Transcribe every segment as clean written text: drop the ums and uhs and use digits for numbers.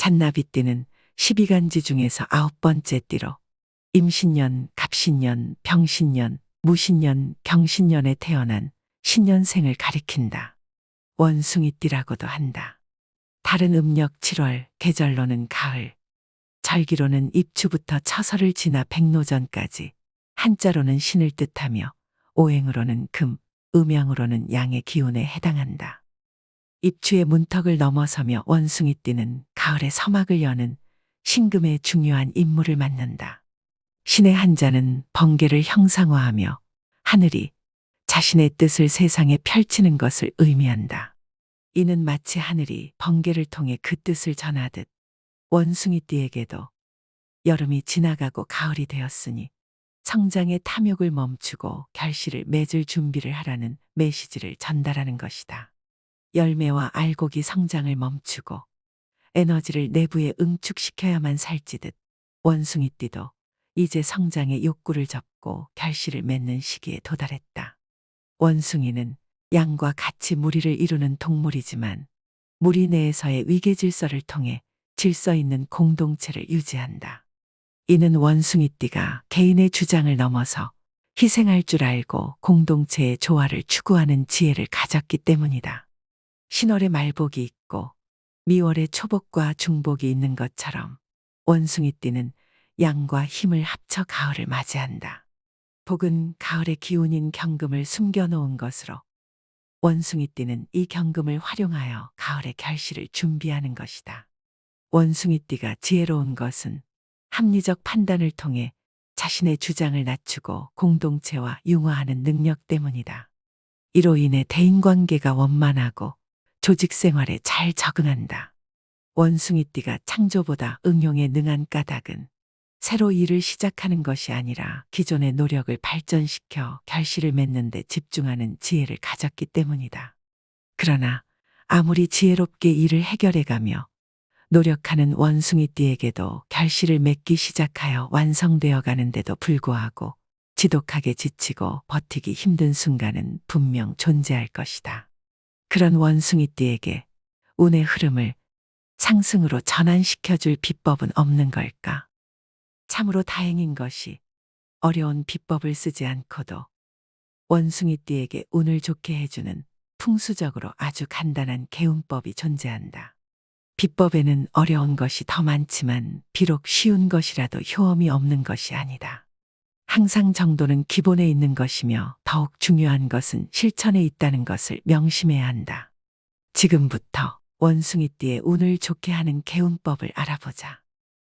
잔나비띠는 12간지 중에서 9번째 띠로 임신년, 갑신년, 병신년, 무신년, 경신년에 태어난 신년생을 가리킨다. 원숭이띠라고도 한다. 달은 음력 7월, 계절로는 가을, 절기로는 입추부터 처서를 지나 백로전까지, 한자로는 신을 뜻하며 오행으로는 금, 음양으로는 양의 기운에 해당한다. 입추의 문턱을 넘어서며 원숭이띠는 가을의 서막을 여는 신금의 중요한 임무를 맡는다. 신의 한자는 번개를 형상화하며 하늘이 자신의 뜻을 세상에 펼치는 것을 의미한다. 이는 마치 하늘이 번개를 통해 그 뜻을 전하듯 원숭이띠에게도 여름이 지나가고 가을이 되었으니 성장의 탐욕을 멈추고 결실을 맺을 준비를 하라는 메시지를 전달하는 것이다. 열매와 알곡이 성장을 멈추고 에너지를 내부에 응축시켜야만 살찌듯 원숭이띠도 이제 성장의 욕구를 접고 결실을 맺는 시기에 도달했다. 원숭이는 양과 같이 무리를 이루는 동물이지만 무리 내에서의 위계 질서를 통해 질서 있는 공동체를 유지한다. 이는 원숭이띠가 개인의 주장을 넘어서 희생할 줄 알고 공동체의 조화를 추구하는 지혜를 가졌기 때문이다. 신월에 말복이 있고 미월에 초복과 중복이 있는 것처럼 원숭이띠는 양과 힘을 합쳐 가을을 맞이한다. 복은 가을의 기운인 경금을 숨겨놓은 것으로 원숭이띠는 이 경금을 활용하여 가을의 결실을 준비하는 것이다. 원숭이띠가 지혜로운 것은 합리적 판단을 통해 자신의 주장을 낮추고 공동체와 융화하는 능력 때문이다. 이로 인해 대인관계가 원만하고 조직 생활에 잘 적응한다. 원숭이띠가 창조보다 응용에 능한 까닭은 새로 일을 시작하는 것이 아니라 기존의 노력을 발전시켜 결실을 맺는 데 집중하는 지혜를 가졌기 때문이다. 그러나 아무리 지혜롭게 일을 해결해가며 노력하는 원숭이띠에게도 결실을 맺기 시작하여 완성되어 가는데도 불구하고 지독하게 지치고 버티기 힘든 순간은 분명 존재할 것이다. 그런 원숭이띠에게 운의 흐름을 상승으로 전환시켜줄 비법은 없는 걸까? 참으로 다행인 것이 어려운 비법을 쓰지 않고도 원숭이띠에게 운을 좋게 해주는 풍수적으로 아주 간단한 개운법이 존재한다. 비법에는 어려운 것이 더 많지만 비록 쉬운 것이라도 효험이 없는 것이 아니다. 항상 정도는 기본에 있는 것이며 더욱 중요한 것은 실천에 있다는 것을 명심해야 한다. 지금부터 원숭이띠의 운을 좋게 하는 개운법을 알아보자.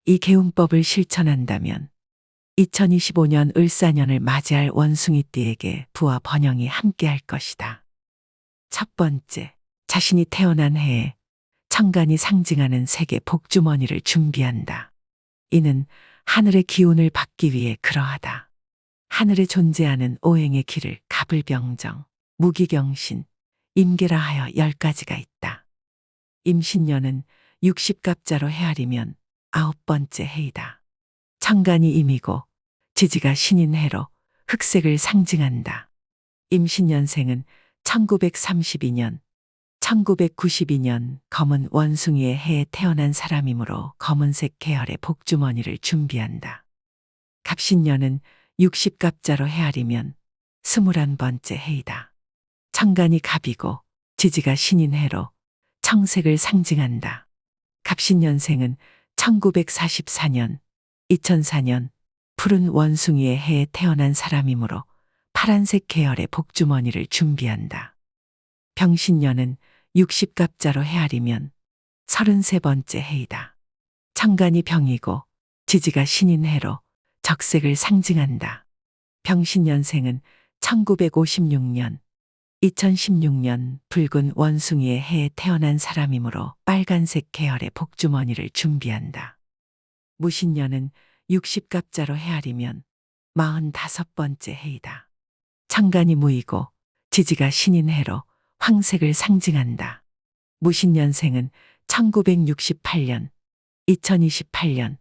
이 개운법을 실천한다면 2025년 을사년을 맞이할 원숭이띠에게 부와 번영이 함께할 것이다. 첫 번째, 자신이 태어난 해에 천간이 상징하는 세계 복주머니를 준비한다. 이는 하늘의 기운을 받기 위해 그러하다. 하늘에 존재하는 오행의 길을 갑을병정, 무기경신, 임계라 하여 10가지가 있다. 임신년은 60갑자로 헤아리면 9번째 해이다. 천간이 임이고 지지가 신인 해로 흑색을 상징한다. 임신년생은 1932년, 1992년 검은 원숭이의 해에 태어난 사람이므로 검은색 계열의 복주머니를 준비한다. 갑신년은 60갑자로 헤아리면 21번째 해이다. 천간이 갑이고 지지가 신인 해로 청색을 상징한다. 갑신년생은 1944년, 2004년 푸른 원숭이의 해에 태어난 사람이므로 파란색 계열의 복주머니를 준비한다. 병신년은 60갑자로 헤아리면 33번째 해이다. 천간이 병이고 지지가 신인 해로 적색을 상징한다. 병신년생은 1956년, 2016년 붉은 원숭이의 해에 태어난 사람이므로 빨간색 계열의 복주머니를 준비한다. 무신년은 60갑자로 헤아리면 45번째 해이다. 천간이 무이고 지지가 신인 해로 황색을 상징한다. 무신년생은 1968년, 2028년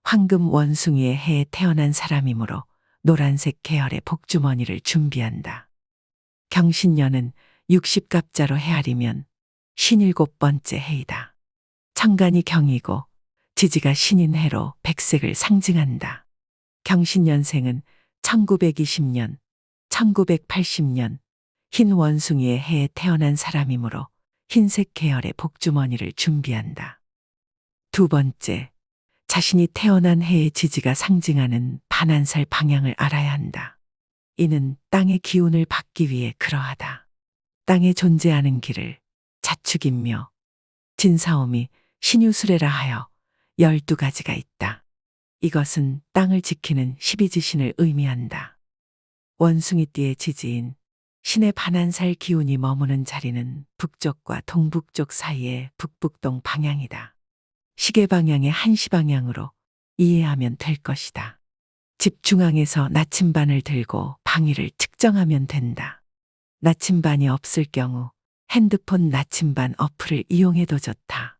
황금 원숭이의 해에 태어난 사람이므로 노란색 계열의 복주머니를 준비한다. 경신년은 60갑자로 헤아리면 57번째 해이다. 성간이 경이고 지지가 신인 해로 백색을 상징한다. 경신년생은 1920년, 1980년 흰 원숭이의 해에 태어난 사람이므로 흰색 계열의 복주머니를 준비한다. 두 번째, 자신이 태어난 해의 지지가 상징하는 반한살 방향을 알아야 한다. 이는 땅의 기운을 받기 위해 그러하다. 땅에 존재하는 길을 자축인묘, 진사오미, 신유수레라 하여 12가지가 있다. 이것은 땅을 지키는 12지신을 의미한다. 원숭이띠의 지지인 신의 반한살 기운이 머무는 자리는 북쪽과 동북쪽 사이의 북북동 방향이다. 시계 방향의 한시 방향으로 이해하면 될 것이다. 집 중앙에서 나침반을 들고 방위를 측정하면 된다. 나침반이 없을 경우 핸드폰 나침반 어플을 이용해도 좋다.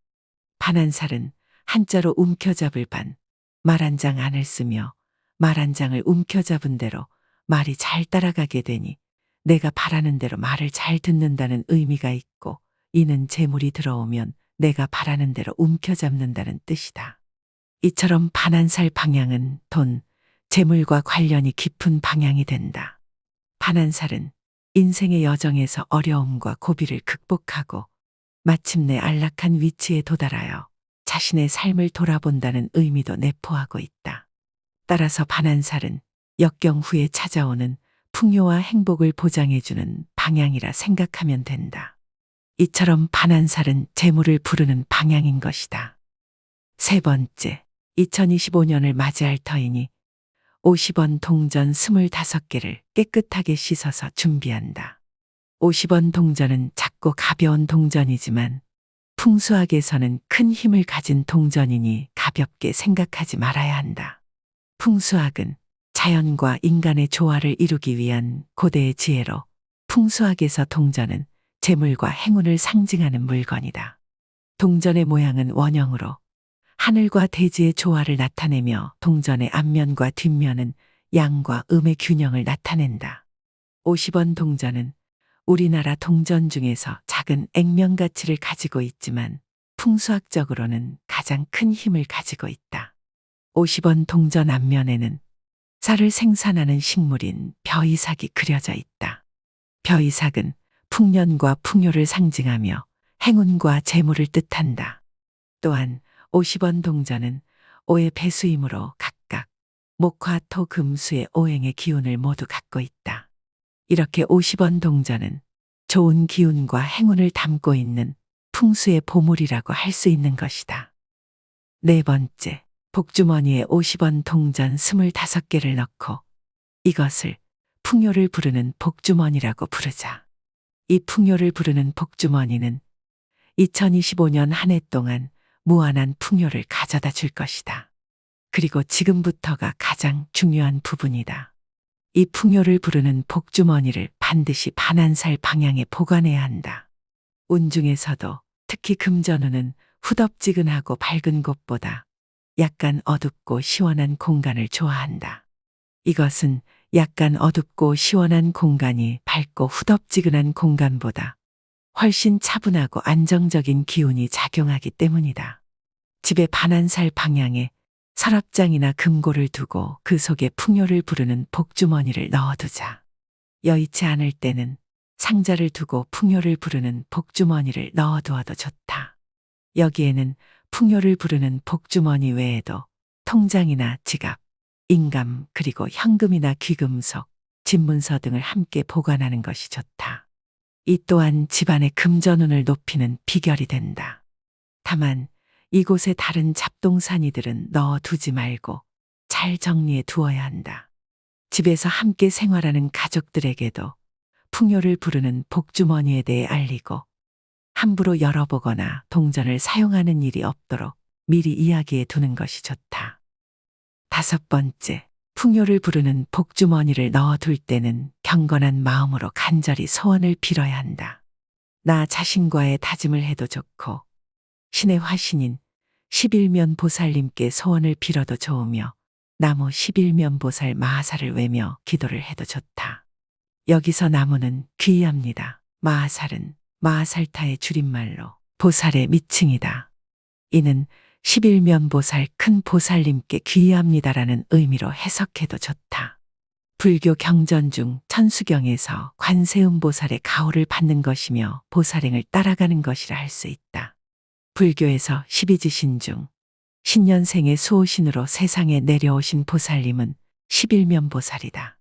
반한살은 한자로 움켜잡을 반, 말 한 장 안을 쓰며 말 한 장을 움켜잡은 대로 말이 잘 따라가게 되니 내가 바라는 대로 말을 잘 듣는다는 의미가 있고, 이는 재물이 들어오면 내가 바라는 대로 움켜잡는다는 뜻이다. 이처럼 반한살 방향은 돈, 재물과 관련이 깊은 방향이 된다. 반한살은 인생의 여정에서 어려움과 고비를 극복하고 마침내 안락한 위치에 도달하여 자신의 삶을 돌아본다는 의미도 내포하고 있다. 따라서 반한살은 역경 후에 찾아오는 풍요와 행복을 보장해주는 방향이라 생각하면 된다. 이처럼 반한살은 재물을 부르는 방향인 것이다. 세 번째, 2025년을 맞이할 터이니 50원 동전 25개를 깨끗하게 씻어서 준비한다. 50원 동전은 작고 가벼운 동전이지만 풍수학에서는 큰 힘을 가진 동전이니 가볍게 생각하지 말아야 한다. 풍수학은 자연과 인간의 조화를 이루기 위한 고대의 지혜로 풍수학에서 동전은 재물과 행운을 상징하는 물건이다. 동전의 모양은 원형으로 하늘과 대지의 조화를 나타내며 동전의 앞면과 뒷면은 양과 음의 균형을 나타낸다. 50원 동전은 우리나라 동전 중에서 작은 액면 가치를 가지고 있지만 풍수학적으로는 가장 큰 힘을 가지고 있다. 50원 동전 앞면에는 쌀을 생산하는 식물인 벼이삭이 그려져 있다. 벼이삭은 풍년과 풍요를 상징하며 행운과 재물을 뜻한다. 또한 50원 동전은 오의 배수이므로 각각 목화, 토, 금수의 오행의 기운을 모두 갖고 있다. 이렇게 50원 동전은 좋은 기운과 행운을 담고 있는 풍수의 보물이라고 할 수 있는 것이다. 네 번째, 복주머니에 50원 동전 25개를 넣고 이것을 풍요를 부르는 복주머니라고 부르자. 이 풍요를 부르는 복주머니는 2025년 한 해 동안 무한한 풍요를 가져다 줄 것이다. 그리고 지금부터가 가장 중요한 부분이다. 이 풍요를 부르는 복주머니를 반드시 반한살 방향에 보관해야 한다. 운 중에서도 특히 금전운은 후덥지근하고 밝은 곳보다 약간 어둡고 시원한 공간을 좋아한다. 이것은 약간 어둡고 시원한 공간이 밝고 후덥지근한 공간보다 훨씬 차분하고 안정적인 기운이 작용하기 때문이다. 집의 반한살 방향에 서랍장이나 금고를 두고 그 속에 풍요를 부르는 복주머니를 넣어두자. 여의치 않을 때는 상자를 두고 풍요를 부르는 복주머니를 넣어두어도 좋다. 여기에는 풍요를 부르는 복주머니 외에도 통장이나 지갑, 인감, 그리고 현금이나 귀금속, 집문서 등을 함께 보관하는 것이 좋다. 이 또한 집안의 금전운을 높이는 비결이 된다. 다만 이곳에 다른 잡동사니들은 넣어두지 말고 잘 정리해 두어야 한다. 집에서 함께 생활하는 가족들에게도 풍요를 부르는 복주머니에 대해 알리고 함부로 열어보거나 동전을 사용하는 일이 없도록 미리 이야기해 두는 것이 좋다. 다섯 번째, 풍요를 부르는 복주머니를 넣어둘 때는 경건한 마음으로 간절히 소원을 빌어야 한다. 나 자신과의 다짐을 해도 좋고 신의 화신인 11면 보살님께 소원을 빌어도 좋으며 나무 11면 보살 마하살을 외며 기도를 해도 좋다. 여기서 나무는 귀합니다. 마하살은 마하살타의 줄임말로 보살의 미칭이다. 이는 11면보살 큰 보살님께 귀의합니다라는 의미로 해석해도 좋다. 불교 경전 중 천수경에서 관세음보살의 가호를 받는 것이며 보살행을 따라가는 것이라 할 수 있다. 불교에서 12지신 중 신년생의 수호신으로 세상에 내려오신 보살님은 11면보살이다.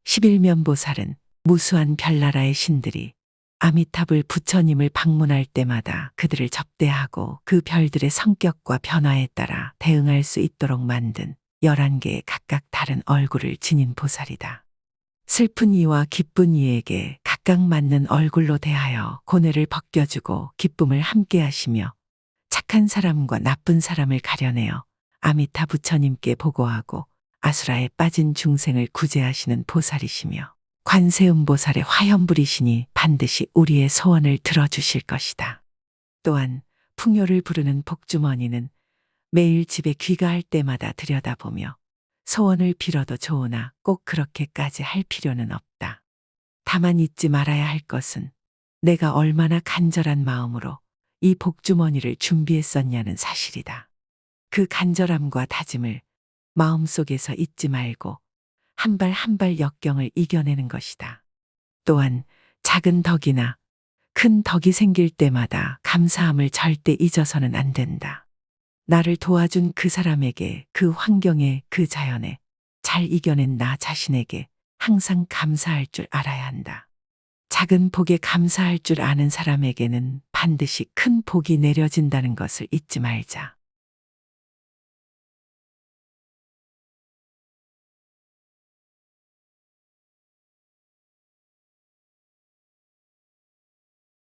11면보살은 무수한 별나라의 신들이 아미타불 부처님을 방문할 때마다 그들을 접대하고 그 별들의 성격과 변화에 따라 대응할 수 있도록 만든 11개의 각각 다른 얼굴을 지닌 보살이다. 슬픈 이와 기쁜 이에게 각각 맞는 얼굴로 대하여 고뇌를 벗겨주고 기쁨을 함께 하시며 착한 사람과 나쁜 사람을 가려내어 아미타 부처님께 보고하고 아수라에 빠진 중생을 구제하시는 보살이시며 관세음보살의 화염불이시니 반드시 우리의 소원을 들어주실 것이다. 또한 풍요를 부르는 복주머니는 매일 집에 귀가할 때마다 들여다보며 소원을 빌어도 좋으나 꼭 그렇게까지 할 필요는 없다. 다만 잊지 말아야 할 것은 내가 얼마나 간절한 마음으로 이 복주머니를 준비했었냐는 사실이다. 그 간절함과 다짐을 마음속에서 잊지 말고 한 발 한 발 역경을 이겨내는 것이다. 또한 작은 덕이나 큰 덕이 생길 때마다 감사함을 절대 잊어서는 안 된다. 나를 도와준 그 사람에게, 그 환경에, 그 자연에 잘 이겨낸 나 자신에게 항상 감사할 줄 알아야 한다. 작은 복에 감사할 줄 아는 사람에게는 반드시 큰 복이 내려진다는 것을 잊지 말자.